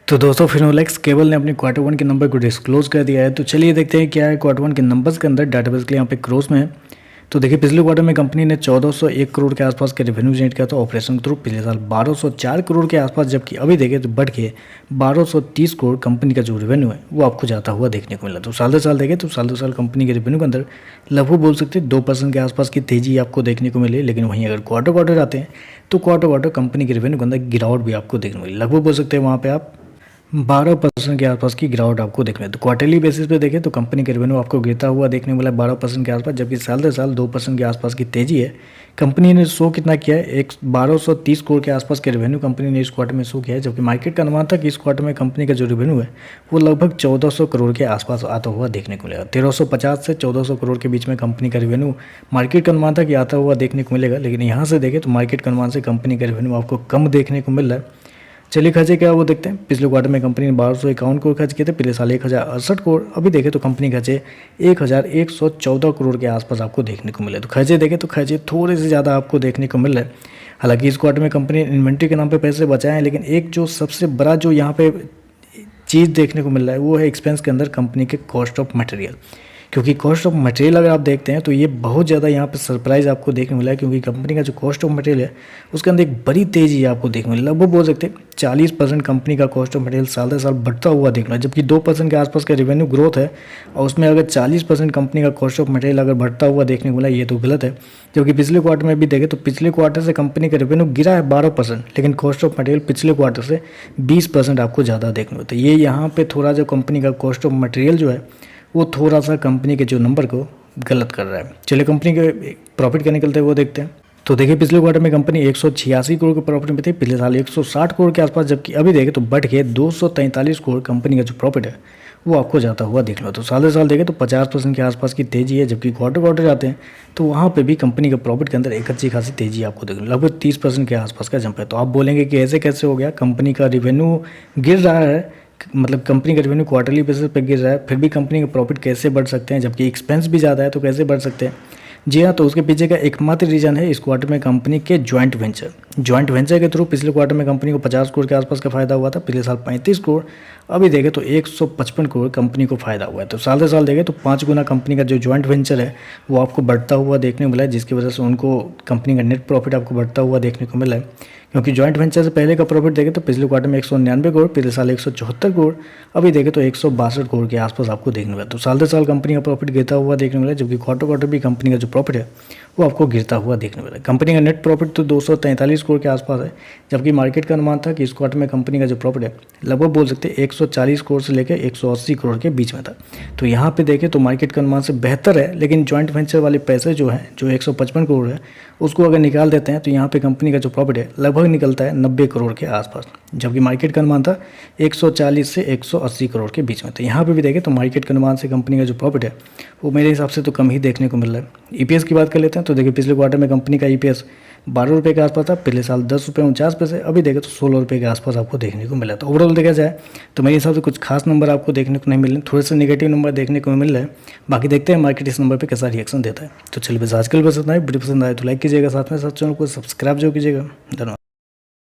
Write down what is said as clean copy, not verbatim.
तो दोस्तों फिनोलेक्स केबल ने अपने क्वार्टर वन के नंबर को डिस्क्लोज कर दिया है। तो चलिए देखते हैं क्या है क्वार्टर वन के नंबर्स के अंदर। डाटाबेस के लिए यहाँ पे क्रोज में है। तो देखिए पिछले क्वार्टर में कंपनी ने 1401 करोड़ के आसपास के रेवेन्यू जनरेट किया था ऑपरेशन थ्रू। पिछले साल 1204 करोड़ के आसपास, जबकि अभी देखें तो बढ़ के 1230 करोड़ कंपनी का जो रेवेन्यू है वो आपको जाता हुआ देखने को मिला। तो साल दर साल देखें तो साल दर साल कंपनी के रेवेन्यू के अंदर लगभग बोल सकते हैं 2% के आसपास की तेजी आपको देखने को मिली। लेकिन वहीं अगर क्वार्टर क्वार्टर आते हैं तो क्वार्टर क्वार्टर कंपनी के रेवेन्यू के अंदर गिरावट भी आपको देखने को मिली। लगभग बोल सकते हैं वहाँ पे आप 12% के आसपास की गिरावट आपको देखने में। तो क्वार्टरली बेसिस पे देखें तो कंपनी के रेवेन्यू आपको गिरता हुआ देखने को मिला 12% के आसपास, जबकि साल दर साल 2% के आसपास की तेजी है। कंपनी ने शो कितना किया है, 1230 करोड़ के आसपास के रेवेन्यू कंपनी ने इस क्वार्टर में शो किया है, जबकि मार्केट का अनुमान था कि इस क्वार्टर में कंपनी का जो रेवेन्यू है वो लगभग 1400 करोड़ के आसपास आता हुआ देखने को मिलेगा। 1350 से 1400 करोड़ के बीच में कंपनी का रेवेन्यू मार्केट का अनुमान था कि आता हुआ देखने को मिलेगा। लेकिन यहाँ से देखें तो मार्केट का अनुमान से कंपनी का रेवेन्यू आपको कम देखने को मिल रहा है। चलिए खर्चे क्या वो देखते हैं। पिछले क्वार्टर में कंपनी ने 1251 करोड़ खर्च किए थे, पिछले साल 1068 करोड़। अभी देखें तो कंपनी खर्चे 1114 करोड़ के आसपास आपको देखने को मिले। तो खर्चे देखें तो खर्चे थोड़े से ज़्यादा आपको देखने को मिल रहे हैं। हालांकि इस क्वार्टर में कंपनी ने इन्वेंट्री के नाम पे पैसे बचाए हैं, लेकिन एक जो सबसे बड़ा जो यहाँ पे चीज़ देखने को मिल रहा है वो है एक्सपेंस के अंदर कंपनी के कॉस्ट ऑफ मटेरियल। क्योंकि कॉस्ट ऑफ मटेरियल अगर आप देखते हैं तो ये बहुत ज़्यादा यहाँ पे सरप्राइज़ आपको देखने को मिला है, क्योंकि कंपनी का जो कॉस्ट ऑफ मटेरियल है उसके अंदर एक बड़ी तेज़ी आपको देखने को मिली। लगभग बोल सकते हैं 40% कंपनी का कॉस्ट ऑफ मटेरियल साल दर साल बढ़ता हुआ देखना है, जबकि 2% के आसपास का रेवेन्यू ग्रोथ है और उसमें अगर 40% कंपनी का कॉस्ट ऑफ मटेरियल अगर बढ़ता हुआ देखने को मिला, ये तो गलत है। जबकि पिछले क्वार्टर में भी देखें तो पिछले क्वार्टर से कंपनी का रेवेन्यू गिरा है 12%, लेकिन कॉस्ट ऑफ मटेरियल पिछले क्वार्टर से 20% आपको ज़्यादा देखने को मिलता है। ये यहाँ पे थोड़ा जो कंपनी का कॉस्ट ऑफ मटेरियल जो है वो थोड़ा सा कंपनी के जो नंबर को गलत कर रहा है। चलिए कंपनी के प्रॉफिट क्या निकलते हैं वो देखते हैं। तो देखिए पिछले क्वार्टर में कंपनी 186 करोड़ के प्रॉफिट में थी, पिछले साल 160 करोड़ के आसपास, जबकि अभी देखें तो बढ़ के 243 करोड़ कंपनी का जो प्रॉफिट है वो आपको जाता हुआ देख लो। तो साल दर साल देखें तो 50% के आसपास की तेजी है, जबकि क्वार्टर क्वार्टर जाते हैं तो वहाँ पे भी कंपनी का प्रॉफिट के अंदर एक अच्छी खासी तेजी आपको देख लो। लगभग 30% के आसपास का जंप है। तो आप बोलेंगे कि ऐसे कैसे हो गया, कंपनी का रेवेन्यू गिर रहा है, मतलब कंपनी का रेवेन्यू क्वार्टरली बेसिस पे गिर रहा है, फिर भी कंपनी के प्रॉफिट कैसे बढ़ सकते हैं, जबकि एक्सपेंस भी ज़्यादा है तो कैसे बढ़ सकते हैं। जी हाँ, तो उसके पीछे का एकमात्र रीज़न है इस क्वार्टर में कंपनी के ज्वाइंट वेंचर के थ्रू पिछले क्वार्टर में कंपनी को 50 करोड़ के आसपास का फायदा हुआ था, पिछले साल 35 करोड़। अभी देखें तो 155 करोड़ कंपनी को फायदा हुआ है। तो साल दर साल देखें तो 5 गुना कंपनी का जो ज्वाइंट वेंचर है वो आपको बढ़ता हुआ देखने को मिला है, जिसकी वजह से उनको कंपनी का नेट प्रॉफिट आपको बढ़ता हुआ देखने को मिला है। क्योंकि ज्वाइंट वेंचर से पहले का प्रॉफिट देखें तो पिछले क्वार्टर में 199 करोड़, पिछले साल 174 करोड़। अभी देखें तो 162 करोड़ के आसपास आपको देखने को मिला। तो साल दर साल कंपनी का प्रॉफिट गिरता हुआ देखने को मिला, जबकि क्वार्टर क्वार्टर भी कंपनी का जो प्रॉफिट है वो आपको गिरता हुआ देखने को मिला। कंपनी का नेट प्रॉफिट तो 243 करोड़ के आसपास है, जबकि मार्केट का अनुमान था कि इस क्वार्टर में कंपनी का जो प्रॉफिट है लगभग बोल सकते हैं 140 करोड़ से लेकर 180 करोड़ के बीच में था। तो यहाँ पे देखें तो मार्केट का अनुमान से बेहतर है, लेकिन जॉइंट वेंचर वाले पैसे जो हैं, जो 155 करोड़ है, उसको अगर निकाल देते हैं तो यहाँ पे कंपनी का जो प्रॉफिट है लगभग निकलता है 90 करोड़ के आसपास, जबकि मार्केट का अनुमान था 140 से 180 करोड़ के बीच में। तो यहाँ पे भी देखें तो मार्केट के अनुमान से कंपनी का जो प्रॉफिट है वो मेरे हिसाब से तो कम ही देखने को मिल रहा है। ईपीएस की बात कर लेते हैं तो देखिए पिछले क्वार्टर में कंपनी का ईपीएस 12 रुपये के आसपास था, पिछले साल 10 रुपये 49 पैसे। अभी देखें तो 16 रुपये के आसपास आपको देखने को मिला। तो ओवरऑल देखा जाए तो मेरे हिसाब से कुछ खास नंबर आपको देखने को नहीं मिल रहे, थोड़े से नेगेटिव नंबर देखने को मिल रहे हैं। बाकी देखते हैं मार्केट इस नंबर पे कैसा रिएक्शन देता है। तो चलिए बस आजकल बस इतना ही। वीडियो पसंद आए तो लाइक कीजिएगा, साथ में साथ चैनल को सब्सक्राइब जो कीजिएगा। धन्यवाद।